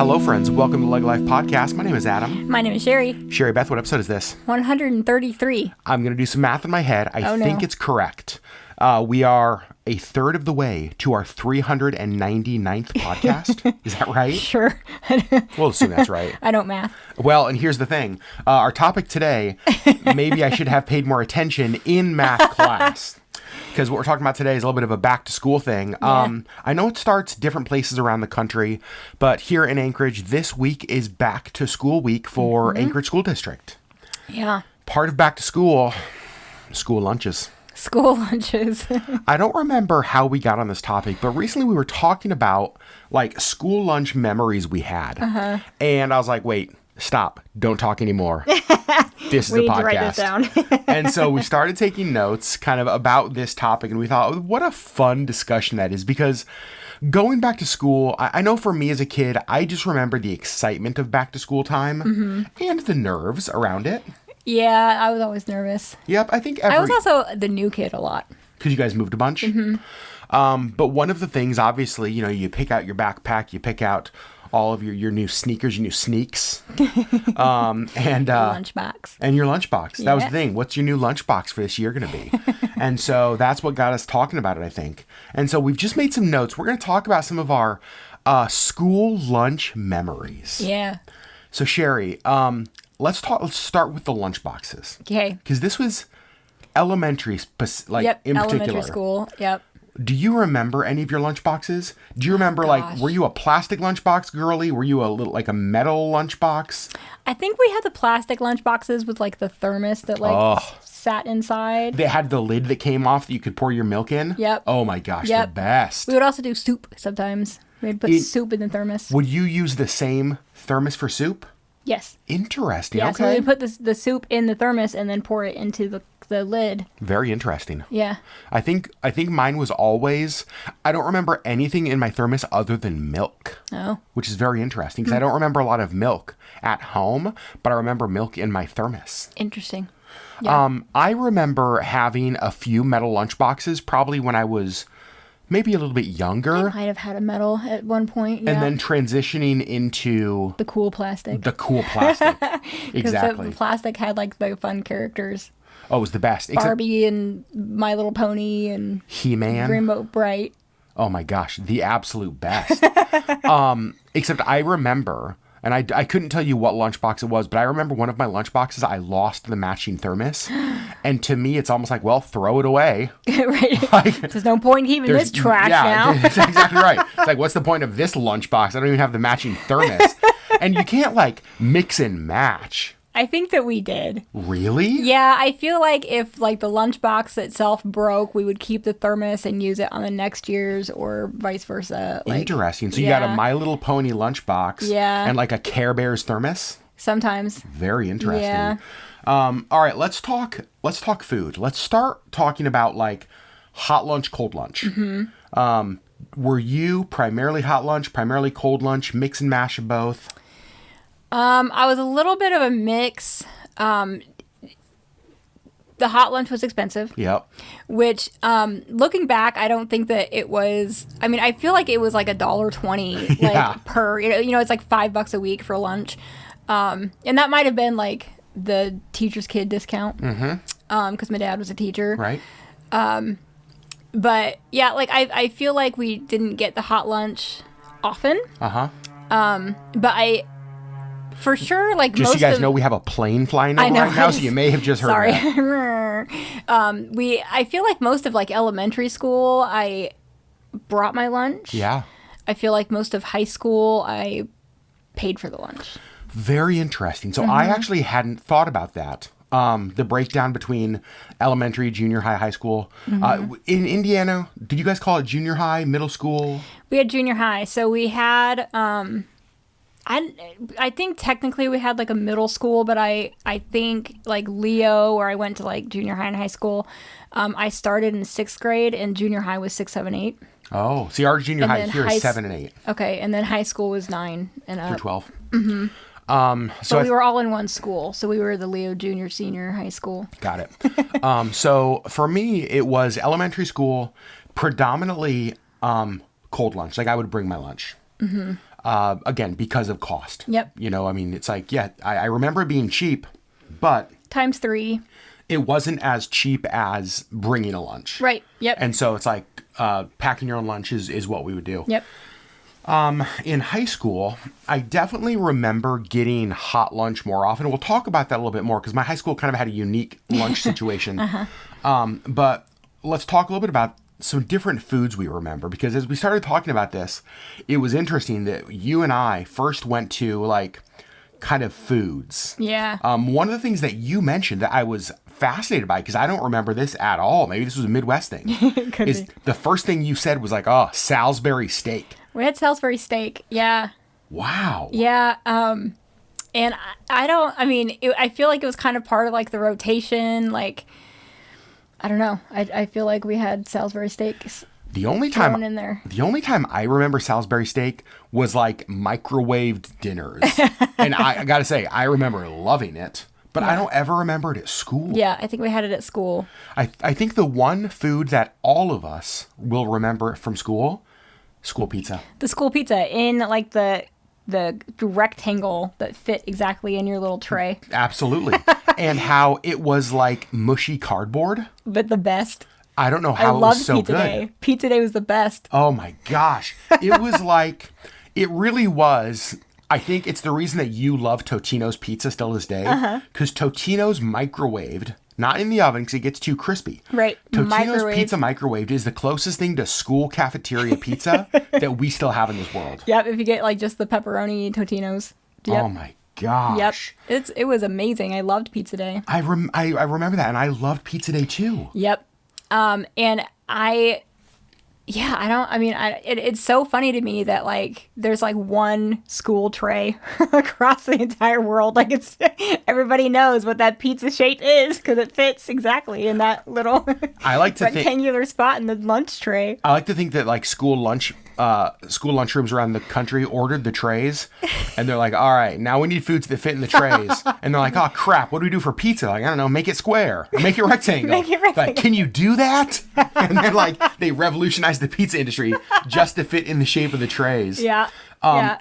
Hello, friends. Welcome to LeggLife Podcast. My name is Adam. My name is Sherry. Sherry Beth, what episode is this? 133. I'm going to do some math in my head. I think it's correct. We are a third of the way to our 399th podcast. Is that right? Sure. We'll assume that's right. I don't math. Well, and here's the thing. Our topic today, maybe I should have paid more attention in math class. Because what we're talking about today is a little bit of a back-to-school thing. Yeah. I know it starts different places around the country, but here in Anchorage, this week is back-to-school week for Anchorage School District. Yeah. Part of back-to-school, school lunches. School lunches. I don't remember how we got on this topic, but recently we were talking about, like, school lunch memories we had. And I was like, wait, stop. Don't talk anymore. This is a We need podcast. to write this down. And so we started taking notes kind of about this topic, and we thought, what a fun discussion that is, because going back to school, I know for me as a kid, I just remember the excitement of back to school time and the nerves around it. Yeah, I was always nervous. Yep, I think I was also the new kid a lot. because you guys moved a bunch. But one of the things, obviously, you know, you pick out your backpack, you pick out all of your new sneakers, your new sneaks, and Lunchbox. and your lunchbox. That was the Yeah. thing. What's your new lunchbox for this year going to be? And so that's what got us talking about it, I think. And so we've just made some notes. We're going to talk about some of our school lunch memories. Yeah. So Sherry, let's start with the lunchboxes, Okay. because this was elementary, in particular. Elementary school. Yep. Do you remember any of your lunchboxes? Do you remember, like, were you a plastic lunchbox girly? Were you a little, like, a metal lunchbox? I think we had the plastic lunchboxes with like the thermos that like sat inside. They had the lid that came off that you could pour your milk in? Yep. Oh my gosh, Yep. the best. We would also do soup sometimes. We'd put soup in the thermos. Would you use the same thermos for soup? Yes. Interesting. Yeah, Okay. so we put the soup in the thermos and then pour it into the lid. Very interesting. Yeah. I think mine was always, I don't remember anything in my thermos other than milk. Oh. Which is very interesting because I don't remember a lot of milk at home, but I remember milk in my thermos. Interesting. Yeah. I remember having a few metal lunchboxes probably when I was maybe a little bit younger, Might have had a metal at one point. Yeah. and then transitioning into the cool plastic. the cool plastic. Because Exactly. the plastic had like the fun characters. Oh, it was the best. Except Barbie and My Little Pony and He-Man. Rainbow Bright. Oh my gosh, the absolute best. Except I remember, and I couldn't tell you what lunchbox it was, but I remember one of my lunchboxes, I lost the matching thermos. And to me, it's almost like, well, throw it away. Right. Like, There's no point keeping this trash now. That's exactly right. It's like, what's the point of this lunchbox? I don't even have the matching thermos. And you can't, like, mix and match. I think that we did. Really? Yeah, I feel like if like the lunchbox itself broke, we would keep the thermos and use it on the next year's or vice versa. Like, Interesting. So you got a yeah. My Little Pony lunchbox Yeah. and like a Care Bears thermos? Sometimes. Very interesting. Yeah. All right, let's talk food. Let's start talking about like hot lunch, cold lunch. Were you primarily hot lunch, primarily cold lunch, mix and mash of both? I was a little bit of a mix. The hot lunch was expensive. Yep. Which, looking back, I don't think that it was. I mean, I feel like it was like $1.20 like Yeah. per. You know, it's like $5 a week for lunch, and that might have been like the teacher's kid discount. Because my dad was a teacher. Right. But yeah, like I feel like we didn't get the hot lunch often. Uh-huh. But I, for sure, like Just most so you guys of, know, we have a plane flying over know, right now, so you may have just heard Sorry. that. I feel like most of like elementary school, I brought my lunch. Yeah. I feel like most of high school, I paid for the lunch. Very interesting. So I actually hadn't thought about that. The breakdown between elementary, junior high, high school. In Indiana, did you guys call it junior high, middle school? We had junior high, so we had. I think technically we had like a middle school, but I think like Leo, where I went to like junior high and high school, I started in 6th grade and junior high was 6, 7, 8. Oh, see, our junior And high then here is 7 and 8 Okay, and then high school was 9 and up. through 12. So we were all in one school. So we were the Leo Junior Senior High School. Got it. So for me, it was elementary school, predominantly cold lunch. Like I would bring my lunch. Again, because of cost. Yep. You know, I mean, it's like, yeah, I remember it being cheap, but Times 3. it wasn't as cheap as bringing a lunch. Right. Yep. And so it's like packing your own lunch is what we would do. Yep. In high school, I definitely remember getting hot lunch more often. We'll talk about that a little bit more because my high school kind of had a unique lunch situation. But let's talk a little bit about some different foods we remember, because as we started talking about this, it was interesting that you and I first went to like kind of foods. Yeah. One of the things that you mentioned that I was fascinated by, because I don't remember this at all, maybe this was a Midwest thing, is be. the first thing you said was like, oh, Salisbury steak. We had Salisbury steak. Yeah. Wow. Yeah. And I feel like it was kind of part of like the rotation. Like, I don't know. I feel like we had Salisbury steaks The only thrown time in there. The only time I remember Salisbury steak was like microwaved dinners. And I got to say, I remember loving it, but I don't ever remember it at school. Yeah, I think we had it at school. I think the one food that all of us will remember from school pizza. The school pizza in like the rectangle that fit exactly in your little tray. Absolutely. And how it was like mushy cardboard. But the best. I don't know I how it loved was so Pizza good. Day. Pizza Day was the best. Oh my gosh. It was like, it really was. I think it's the reason that you love Totino's pizza still to this day. Because Totino's microwaved, not in the oven because it gets too crispy. Right. Totino's pizza microwaved is the closest thing to school cafeteria pizza that we still have in this world. Yep, if you get like just the pepperoni Totino's. Yep. Oh my gosh. Yep. It was amazing. I loved Pizza Day. I remember that, and I loved Pizza Day too. Yep. And it's so funny to me that like there's like one school tray across the entire world. Like everybody knows what that pizza shape is because it fits exactly in that little I like to rectangular spot in the lunch tray. I like to think that like school lunchrooms around the country ordered the trays, and they're like, all right, now we need foods that fit in the trays. And they're like, oh crap, what do we do for pizza? Like, I don't know, make it square or make it rectangle. Make it rectangle. Like, can you do that? And then like they revolutionized the pizza industry just to fit in the shape of the trays. Yeah.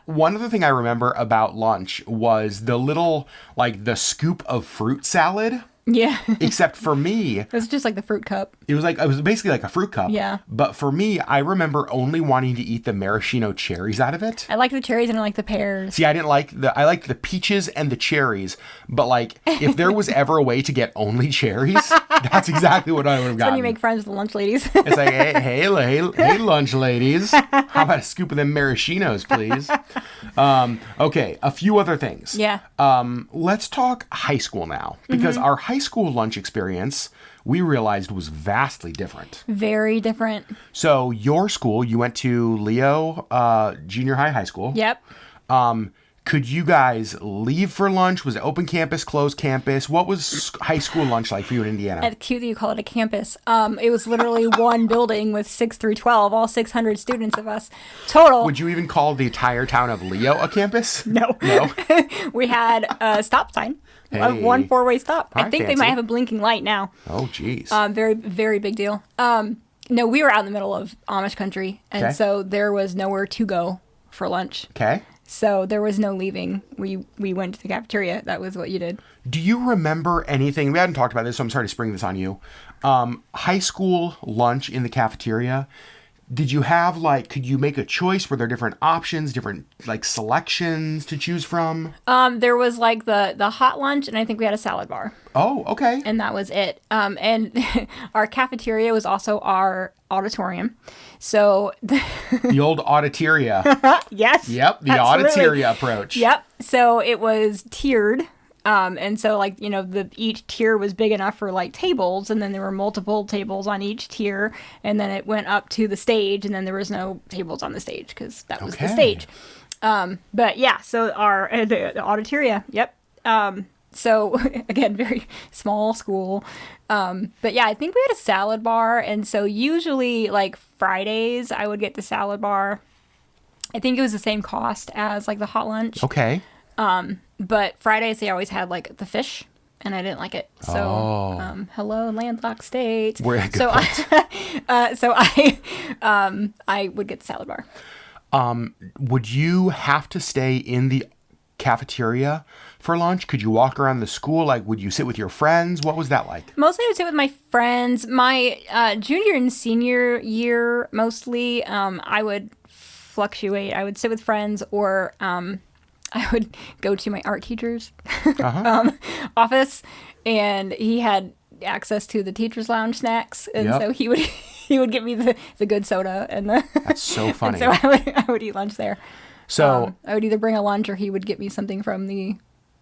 One other thing I remember about lunch was the little, like the scoop of fruit salad. Yeah. Except for me, It was just like the fruit cup. it was basically like a fruit cup. Yeah. But for me, I remember only wanting to eat the maraschino cherries out of it. I like the cherries and I like the pears. See, I liked the peaches and the cherries, but like if there was ever a way to get only cherries, that's exactly what I would have gotten. When you make friends with the lunch ladies. It's like, hey, lunch ladies, how about a scoop of them maraschinos, please? Okay, a few other things. Yeah. Let's talk high school now, because our high school lunch experience, we realized, was vastly different. Very different. So your school, you went to Leo Junior High School. Yep. Could you guys leave for lunch? Was it open campus, closed campus? What was high school lunch like for you in Indiana? It's cute that you call it a campus. It was literally one building with 6 through 12, all 600 students of us total. Would you even call the entire town of Leo a campus? No. No? We had a stop sign. Hey. One 4-way stop. I Alright, think they fancy. might have a blinking light now. Oh, geez. Very, very big deal. No, we were out in the middle of Amish country, and Okay. so there was nowhere to go for lunch. Okay. So there was no leaving. We went to the cafeteria. That was what you did. Do you remember anything? We hadn't talked about this, so I'm sorry to spring this on you. High school lunch in the cafeteria. Did you have could you make a choice? Were there different options, different selections to choose from? There was like the hot lunch, and I think we had a salad bar. Oh, okay. And that was it. And our cafeteria was also our auditorium. So The old auditoria. yes. Yep, the absolutely. auditoria approach. Yep. So it was tiered. And so each tier was big enough for tables, and then there were multiple tables on each tier, and then it went up to the stage, and then there was no tables on the stage because that was the Okay. stage. But yeah, so the auditoria. Yep. So again, very small school. But yeah, I think we had a salad bar, and so usually Fridays I would get the salad bar. I think it was the same cost as the hot lunch. Okay. But Fridays they always had the fish, and I didn't like it. So hello landlocked state. We're at a good So point. I would get the salad bar. Would you have to stay in the cafeteria for lunch? Could you walk around the school? Like, would you sit with your friends? What was that like? Mostly I would sit with my friends. My junior and senior year, mostly, I would fluctuate. I would sit with friends, or I would go to my art teacher's office, and he had access to the teacher's lounge snacks, and so he would give me the good soda and the. That's so funny. And so I would eat lunch there. So I would either bring a lunch, or he would get me something from the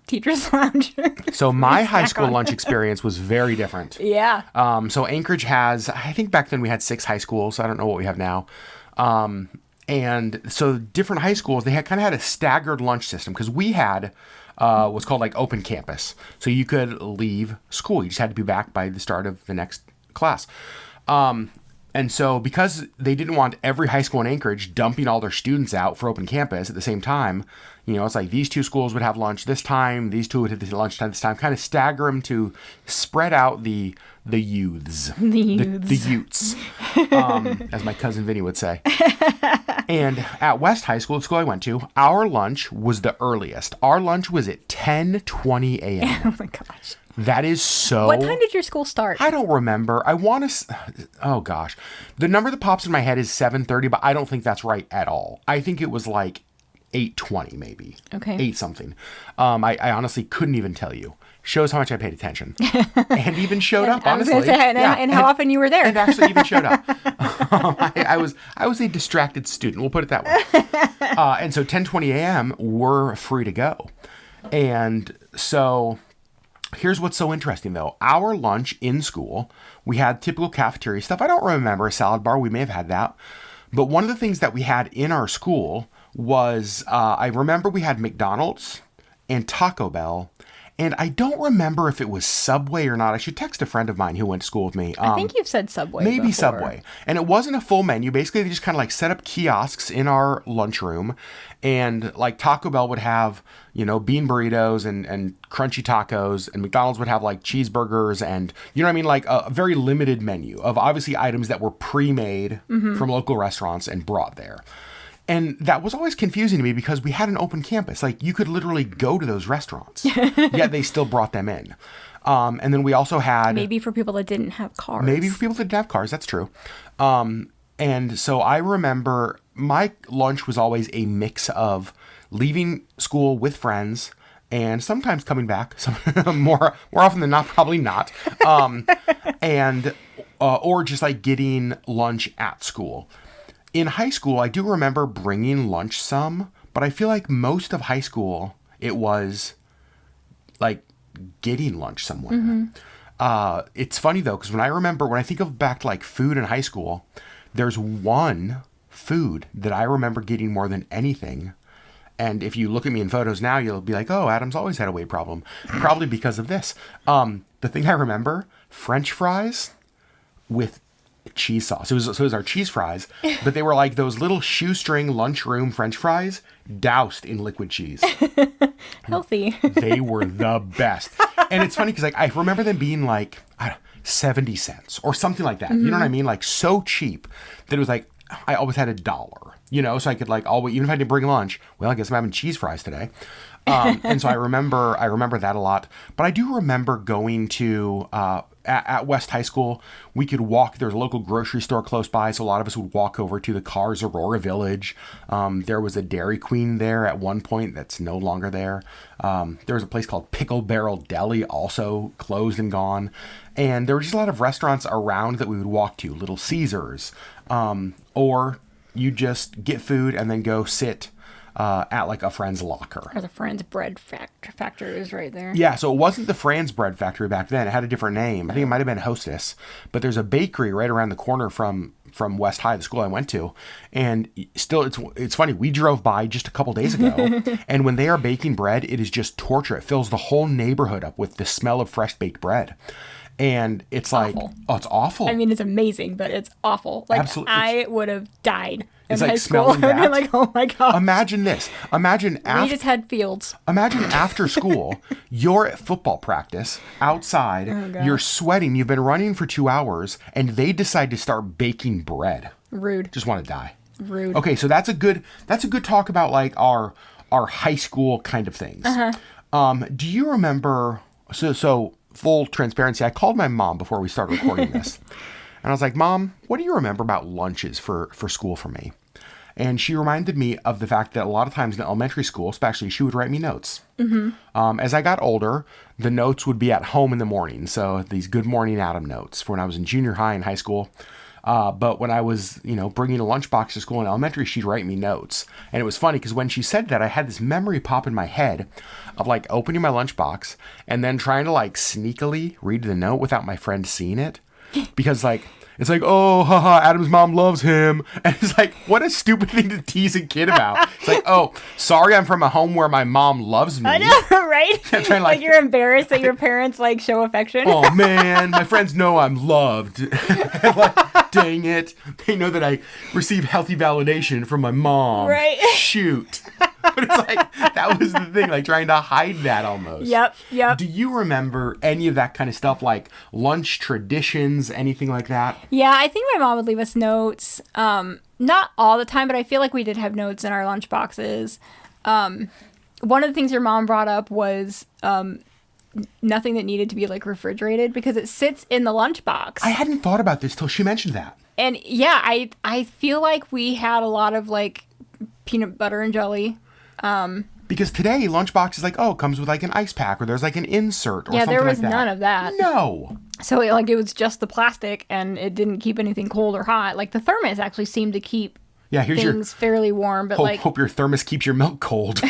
teacher's lounge. So my high school lunch experience was very different. Yeah. So Anchorage has, I think back then we had 6 high schools. I don't know what we have now. And so different high schools, they had a staggered lunch system, because we had what's called like open campus. So you could leave school. You just had to be back by the start of the next class. And so because they didn't want every high school in Anchorage dumping all their students out for open campus at the same time, it's like these 2 schools would have lunch this time, these 2 would have lunchtime this time, kind of stagger them to spread out the youths. The youths, as my cousin Vinny would say. And at West High School, the school I went to, our lunch was the earliest. Our lunch was at 10:20 a.m. Oh my gosh. That is so... What time did your school start? I don't remember. I want to... Oh, gosh. The number that pops in my head is 7:30, but I don't think that's right at all. I think it was like 8:20 maybe. Okay. 8 something. I honestly couldn't even tell you. Shows how much I paid attention. And even showed up, honestly. And how often you were there. And actually even showed up. I was a distracted student. We'll put it that way. And so 10:20 a.m. we're free to go. And so... Here's what's so interesting, though. Our lunch in school, we had typical cafeteria stuff. I don't remember a salad bar. We may have had that. But one of the things that we had in our school was, I remember we had McDonald's and Taco Bell. And I don't remember if it was Subway or not. I should text a friend of mine who went to school with me. I think you've said Subway Maybe before. Subway. And it wasn't a full menu. Basically, they just kind of like set up kiosks in our lunchroom. And like Taco Bell would have, bean burritos and crunchy tacos. And McDonald's would have like cheeseburgers and, like a very limited menu of obviously items that were pre-made from local restaurants and brought there. And that was always confusing to me because we had an open campus. Like, you could literally go to those restaurants, yet they still brought them in. And then we also had... Maybe for people that didn't have cars. Maybe for people that didn't have cars, that's true. And so I remember my lunch was always a mix of leaving school with friends and sometimes coming back, more often than not, probably not, or just like getting lunch at school. In high school, I do remember bringing lunch some, but I feel like most of high school, it was like getting lunch somewhere. It's funny though, because when I think of back to like food in high school, there's one food that I remember getting more than anything. And if you look at me in photos now, you'll be like, oh, Adam's always had a weight problem. Probably because of this. The thing I remember, French fries with cheese sauce. So it was our cheese fries, but they were like those little shoestring lunchroom French fries doused in liquid cheese. Healthy. They were the best. And it's funny because like I remember them being like 70 cents or something like that. You know what I mean? Like so cheap that it was like I always had $1, so I could like always, even if I didn't bring lunch, well, I guess I'm having cheese fries today. And so I remember that a lot. But I do remember going to at West High School, we could walk. There's a local grocery store close by, so a lot of us would walk over to the Cars Aurora Village. There was a Dairy Queen there at one point that's no longer there. There was a place called Pickle Barrel Deli, also closed and gone. And there were just a lot of restaurants around that we would walk to, Little Caesars, or you just get food and then go sit at like a friend's locker. Or the Franz Bread Factory is right there. Yeah, so it wasn't the Franz Bread Factory back then. It had a different name. I think it might have been Hostess. But there's a bakery right around the corner from West High, the school I went to. And still, it's funny. We drove by just a couple days ago. And when they are baking bread, it is just torture. It fills the whole neighborhood up with the smell of fresh baked bread. And it's like, awful. Oh, it's awful. I mean, it's amazing, but it's awful. Like, absolutely. I would have died in it's high like school. smelling that. I'd be like, oh my God. Imagine this. We just had fields. Imagine after school, you're at football practice outside, you're sweating, you've been running for 2 hours, and they decide to start baking bread. Rude. Just want to die. Rude. Okay, so that's a good talk about like our high school kind of things. Do you remember? So full transparency, I called my mom before we started recording this, and I was like, "Mom, what do you remember about lunches for school for me?" And she reminded me of the fact that a lot of times in elementary school, especially, she would write me notes. As I got older, the notes would be at home in the morning. So these Good Morning Adam notes for when I was in junior high and high school. But when I was, bringing a lunchbox to school in elementary, she'd write me notes. And it was funny because when she said that, I had this memory pop in my head of like opening my lunchbox and then trying to like sneakily read the note without my friend seeing it. Because like, it's like, oh, haha, Adam's mom loves him. And it's like, what a stupid thing to tease a kid about. It's like, oh, sorry, I'm from a home where my mom loves me. I know, right? Trying, like you're embarrassed that your parents like show affection. Oh, man, my friends know I'm loved. Like, dang it. They know that I receive healthy validation from my mom. Right. Shoot. But it's like, that was the thing, like trying to hide that almost. Yep. Do you remember any of that kind of stuff, like lunch traditions, anything like that? Yeah, I think my mom would leave us notes. Not all the time, but I feel like we did have notes in our lunch boxes. One of the things your mom brought up was nothing that needed to be like refrigerated because it sits in the lunchbox. I hadn't thought about this till she mentioned that. And yeah, I feel like we had a lot of like peanut butter and jelly. Because today, lunchbox is like, oh, it comes with like an ice pack or there's like an insert or something like that. Yeah, there was none of that. No. So it was just the plastic and it didn't keep anything cold or hot. Like the thermos actually seemed to keep things fairly warm. But hope your thermos keeps your milk cold.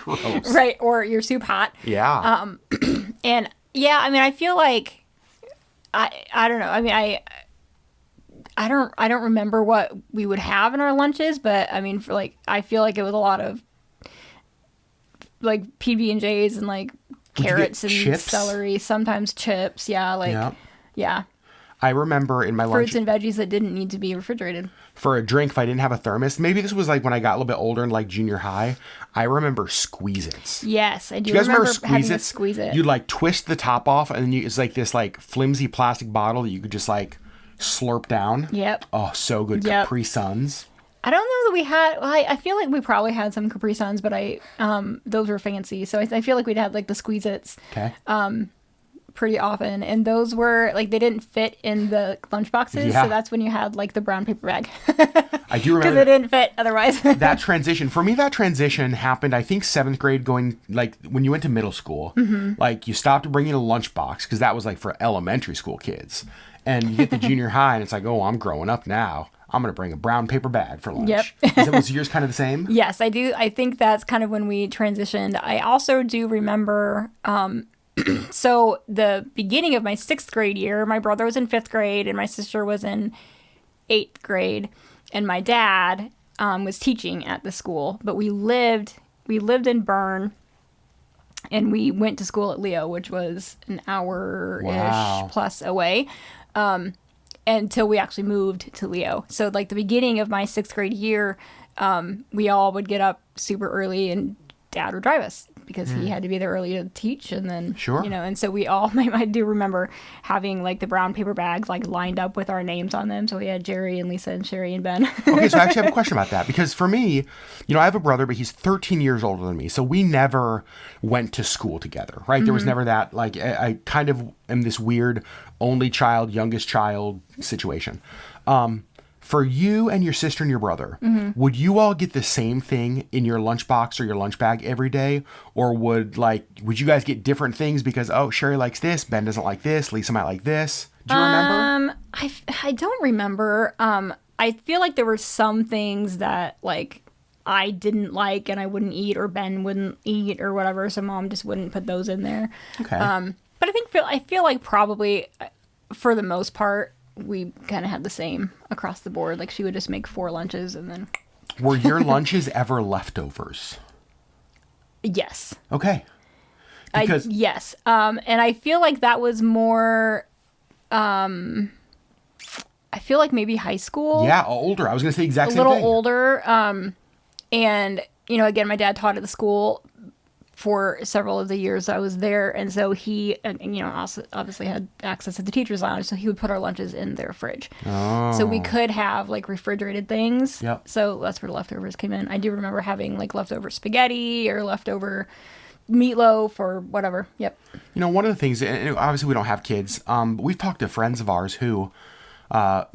Gross. Right, or your soup hot. Yeah. And yeah, I mean, I feel like, I don't know. I mean, I don't remember what we would have in our lunches, but I mean, I feel like it was a lot of like PB&Js and like carrots and chips? Celery, sometimes chips. Yeah. Yeah. I remember in my fruits lunch and veggies that didn't need to be refrigerated. For a drink, if I didn't have a thermos, maybe this was like when I got a little bit older in like junior high, I remember Squeeze-Its. Yes, I do. You guys remember having to Squeeze-Its? squeeze it. You'd like twist the top off and it's like this like flimsy plastic bottle that you could just like slurp down. Yep. Oh, so good. Yep. Capri Suns. I don't know that we had. Well, I feel like we probably had some Capri Suns, but those were fancy. So I feel like we'd had like the Squeeze-Its. Okay. Pretty often, and those were like they didn't fit in the lunch boxes, so that's when you had like the brown paper bag. I do remember because it didn't fit otherwise. That transition for me, that transition happened, I think 7th grade, going like when you went to middle school. Like you stopped bringing a lunchbox because that was like for elementary school kids, and you get to junior high and it's like, oh, I'm growing up now, I'm gonna bring a brown paper bag for lunch. Yep. Was yours kind of the same? Yes, I do. I think that's kind of when we transitioned. I also do remember so the beginning of my 6th grade year, my brother was in 5th grade and my sister was in 8th grade, and my dad was teaching at the school, but we lived in Bern, and we went to school at Leo, which was an hour-ish plus away, until we actually moved to Leo. So like the beginning of my 6th grade year, we all would get up super early and Dad would drive us because he had to be there early to teach, and then and so we all I do remember having like the brown paper bags like lined up with our names on them, so we had Jerry and Lisa and Sherry and Ben. Okay, so I actually have a question about that, because for me, I have a brother, but he's 13 years older than me, so we never went to school together, right? There was never that, like, I kind of am this weird only child, youngest child situation. For you and your sister and your brother, would you all get the same thing in your lunchbox or your lunch bag every day? Or would you guys get different things because, oh, Sherry likes this, Ben doesn't like this, Lisa might like this? Do you remember? I don't remember. I feel like there were some things that, like, I didn't like and I wouldn't eat, or Ben wouldn't eat or whatever, so Mom just wouldn't put those in there. Okay. But I feel like probably, for the most part, we kind of had the same across the board. Like, she would just make 4 lunches and then... Were your lunches ever leftovers? Yes. Okay. Because... yes. And I feel like that was more... I feel like maybe high school. Yeah, older. I was going to say the exact same thing. A little older. And, again, my dad taught at the school for several of the years I was there. And so he, also obviously had access to the teacher's lounge. So he would put our lunches in their fridge. Oh. So we could have like refrigerated things. Yep. So that's where the leftovers came in. I do remember having like leftover spaghetti or leftover meatloaf or whatever. Yep. One of the things, and obviously we don't have kids, but we've talked to friends of ours who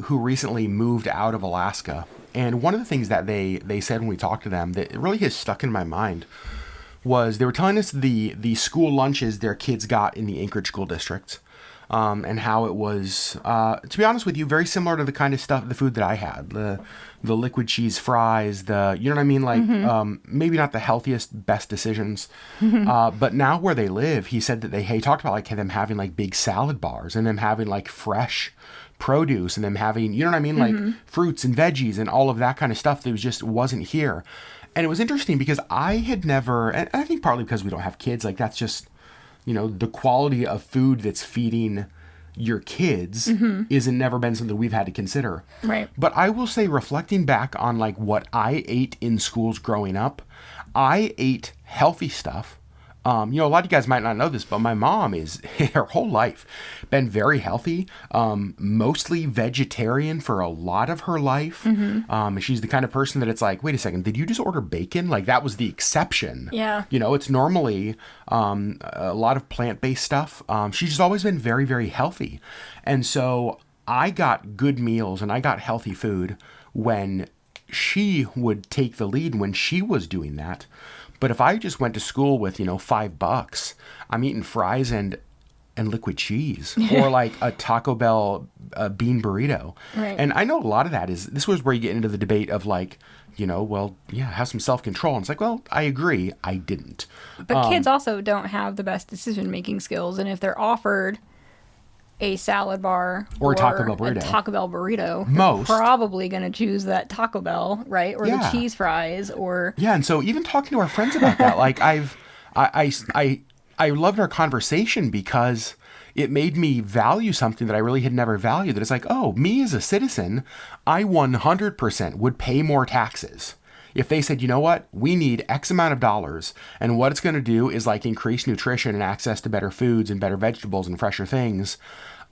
recently moved out of Alaska. And one of the things that they said when we talked to them that really has stuck in my mind was they were telling us the school lunches their kids got in the Anchorage School District, and how it was, to be honest with you, very similar to the kind of stuff, the food that I had, the liquid cheese fries, you know what I mean? Like, maybe not the healthiest, best decisions, but now where they live, he said that he talked about like them having like big salad bars and them having like fresh produce and them having, you know what I mean? Like fruits and veggies and all of that kind of stuff that wasn't here. And it was interesting because I had never, and I think partly because we don't have kids, like that's just, the quality of food that's feeding your kids isn't never been something we've had to consider. Right. But I will say, reflecting back on like what I ate in schools growing up, I ate healthy stuff. A lot of you guys might not know this, but my mom is her whole life been very healthy, mostly vegetarian for a lot of her life. She's the kind of person that it's like, wait a second, did you just order bacon? Like that was the exception. Yeah. It's normally a lot of plant-based stuff. She's just always been very, very healthy. And so I got good meals and I got healthy food when she would take the lead when she was doing that. But if I just went to school with, $5, I'm eating fries and liquid cheese or like a Taco Bell bean burrito. Right. And I know a lot of that this was where you get into the debate of like, have some self-control. And it's like, well, I agree. I didn't. But kids also don't have the best decision-making skills. And if they're offered a salad bar or a Taco Bell burrito, they're probably going to choose that Taco Bell, right? Or the cheese fries or... Yeah, and so even talking to our friends about that, like I loved our conversation because it made me value something that I really had never valued. That it's like, oh, me as a citizen, I 100% would pay more taxes if they said, you know what, we need X amount of dollars, and what it's going to do is like increase nutrition and access to better foods and better vegetables and fresher things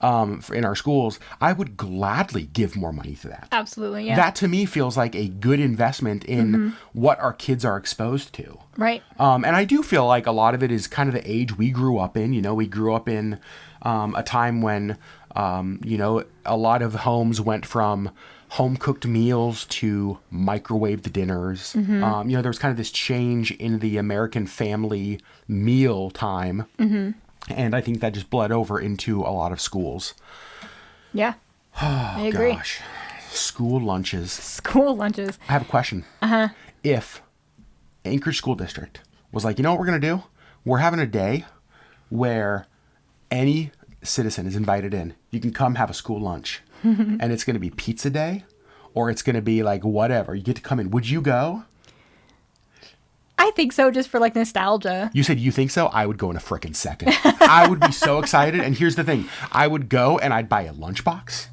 in our schools, I would gladly give more money to that. Absolutely, yeah. That to me feels like a good investment in what our kids are exposed to. Right. And I do feel like a lot of it is kind of the age we grew up in. We grew up in a time when, a lot of homes went from home-cooked meals to microwaved dinners. There was kind of this change in the American family meal time. And I think that just bled over into a lot of schools. Yeah, I agree. Gosh. School lunches. School lunches. I have a question. If Anchorage School District was like, you know what we're going to do? We're having a day where any citizen is invited in. You can come have a school lunch. And it's going to be pizza day, or it's going to be like whatever. You get to come in. Would you go? I think so, just for like nostalgia. You said you think so? I would go in a frickin' second. I would be so excited. And here's the thing. I would go and I'd buy a lunchbox.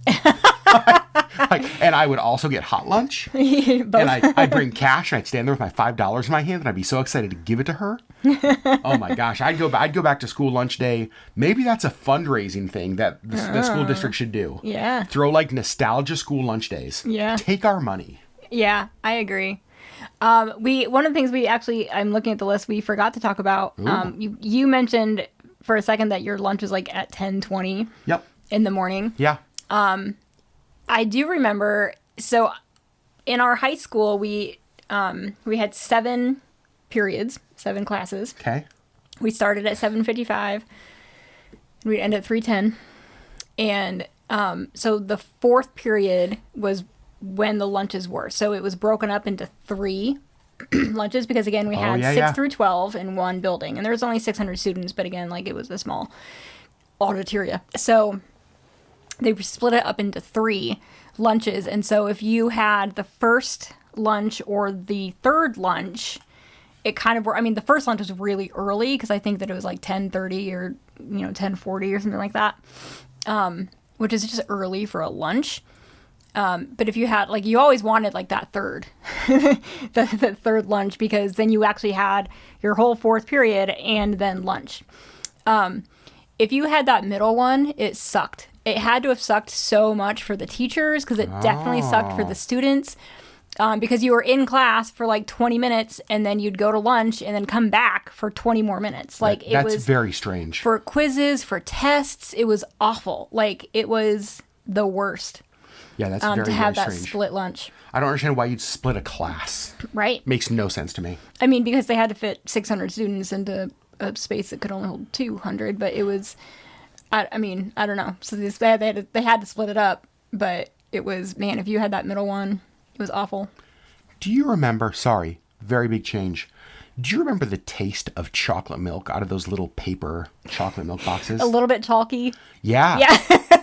And I would also get hot lunch. And I'd bring cash and I'd stand there with my $5 in my hand and I'd be so excited to give it to her. Oh my gosh. I'd go back to school lunch day. Maybe that's a fundraising thing that the school district should do. Yeah. Throw like nostalgia school lunch days. Yeah. Take our money. Yeah, I agree. One of the things I'm looking at the list, we forgot to talk about. You mentioned for a second that your lunch was like at 10:20. Yep. In the morning. Yeah. I do remember. So, in our high school, we had 7 periods, 7 classes. Okay. We started at 7:55. We'd end at 3:10, and so the 4th period was when the lunches were. So it was broken up into 3 lunches because, again, we had 6 through 12 in one building. And there was only 600 students, but again, like it was a small auditoria. So they split it up into 3 lunches. And so if you had the first lunch or the third lunch, it kind of were, the first lunch was really early because I think that it was like 10:30 or, 10:40 or something like that, which is just early for a lunch. But if you had, like, you always wanted, like, that third, the third lunch, because then you actually had your whole fourth period and then lunch. If you had that middle one, it sucked. It had to have sucked so much for the teachers, because it definitely sucked for the students. Because you were in class for like 20 minutes and then you'd go to lunch and then come back for 20 more minutes. Like, it was very strange. For quizzes, for tests, it was awful. Like, it was the worst. Yeah, that's very, to have very that strange. split lunch. I don't understand why you'd split a class. Right. Makes no sense to me. I mean, because they had to fit 600 students into a space that could only hold 200, but it was, I mean, I don't know. So they had to split it up, but it was, man, if you had that middle one, it was awful. Do you remember, sorry, very big change. Do you remember the taste of chocolate milk out of those little paper chocolate milk boxes? A little bit chalky. Yeah.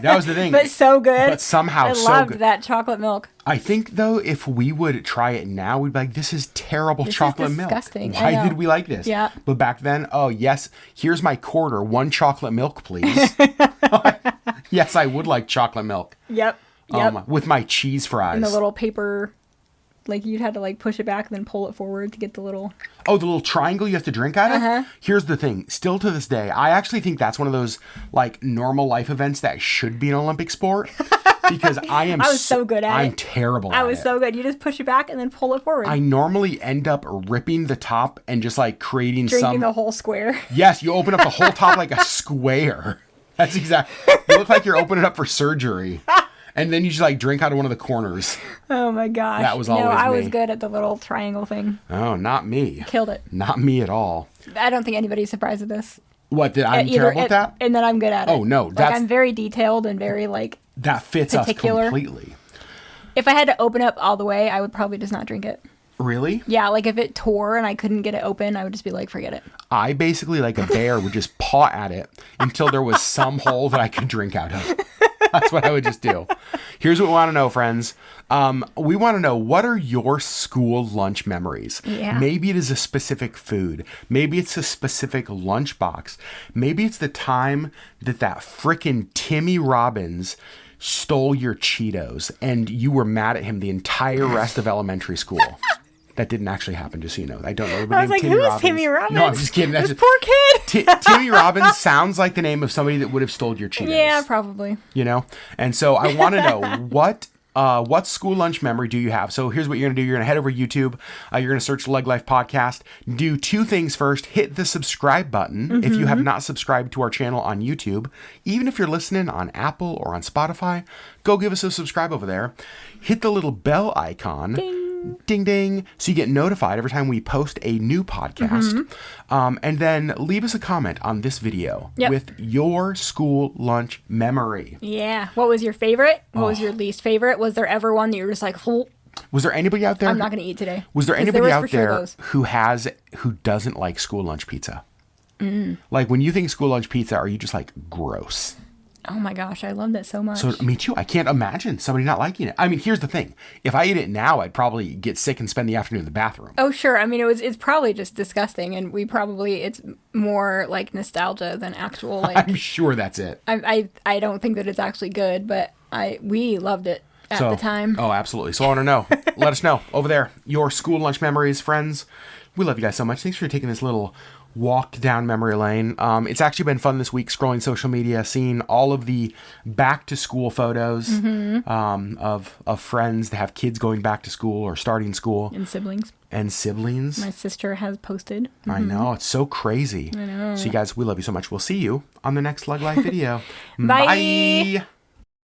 That was the thing. But so good. But somehow so good. I loved that chocolate milk. I think, though, if we would try it now, we'd be like, this is terrible chocolate milk. Disgusting. Why did we like this? Yeah. But back then, oh, yes, here's my quarter. 1 chocolate milk, please. Yes, I would like chocolate milk. Yep. With my cheese fries. And the little paper, like, you'd have to, like, push it back and then pull it forward to get the little... Oh, the little triangle you have to drink out of? Here's the thing. Still to this day, I actually think that's one of those, like, normal life events that should be an Olympic sport. Because I was so good at it. I'm terrible at it. I was so good. You just push it back and then pull it forward. I normally end up ripping the top and just, like, creating Drinking the whole square. Yes, you open up the whole top like a square. That's exactly... You look like you're opening it up for surgery. And then you just, like, drink out of one of the corners. Oh, my gosh. That was always me. I was good at the little triangle thing. Oh, not me. Killed it. Not me at all. I don't think anybody's surprised at this. What, that I'm terrible at that? And that I'm good at it. Oh, no. Like, I'm very detailed and very, like, that fits particular. Us completely. If I had to open up all the way, I would probably just not drink it. Really? Yeah, like, if it tore and I couldn't get it open, I would just be like, forget it. I basically, like a bear, would just paw at it until there was some hole that I could drink out of. That's what I would just do. Here's what we want to know, friends. We want to know, what are your school lunch memories? Yeah. Maybe it is a specific food. Maybe it's a specific lunchbox. Maybe it's the time that frickin' Timmy Robbins stole your Cheetos and you were mad at him the entire rest of elementary school. That didn't actually happen, just so you know. I don't know. I was like, who's Timmy Robbins? No, I'm just kidding. This poor kid. Timmy Robbins sounds like the name of somebody that would have stole your Cheetos. Yeah, probably. You know? And so I want to know, what school lunch memory do you have? So here's what you're going to do. You're going to head over to YouTube. You're going to search LeggLife Podcast. Do 2 things first. Hit the subscribe button if you have not subscribed to our channel on YouTube. Even if you're listening on Apple or on Spotify, go give us a subscribe over there. Hit the little bell icon. Ding. Ding, ding. So you get notified every time we post a new podcast. And then leave us a comment on this video with your school lunch memory. Yeah. What was your favorite? What was your least favorite? Was there ever one that you were just like, was there anybody out there? I'm not going to eat today. Was there anybody out there who doesn't like school lunch pizza? Like, when you think school lunch pizza, are you just like, gross? Oh my gosh, I loved it so much. So, me too. I can't imagine somebody not liking it. I mean, here's the thing. If I ate it now, I'd probably get sick and spend the afternoon in the bathroom. Oh, sure. I mean, it's probably just disgusting, and it's more like nostalgia than actual, like... I'm sure that's it. I don't think that it's actually good, but we loved it at the time. Oh, absolutely. So I want to know. Let us know over there. Your school lunch memories, friends. We love you guys so much. Thanks for taking this little walk down memory lane. It's actually been fun this week scrolling social media, seeing all of the back to school photos of friends that have kids going back to school or starting school. And siblings. My sister has posted. I know. It's so crazy. I know. So you guys, we love you so much. We'll see you on the next LeggLife video. Bye.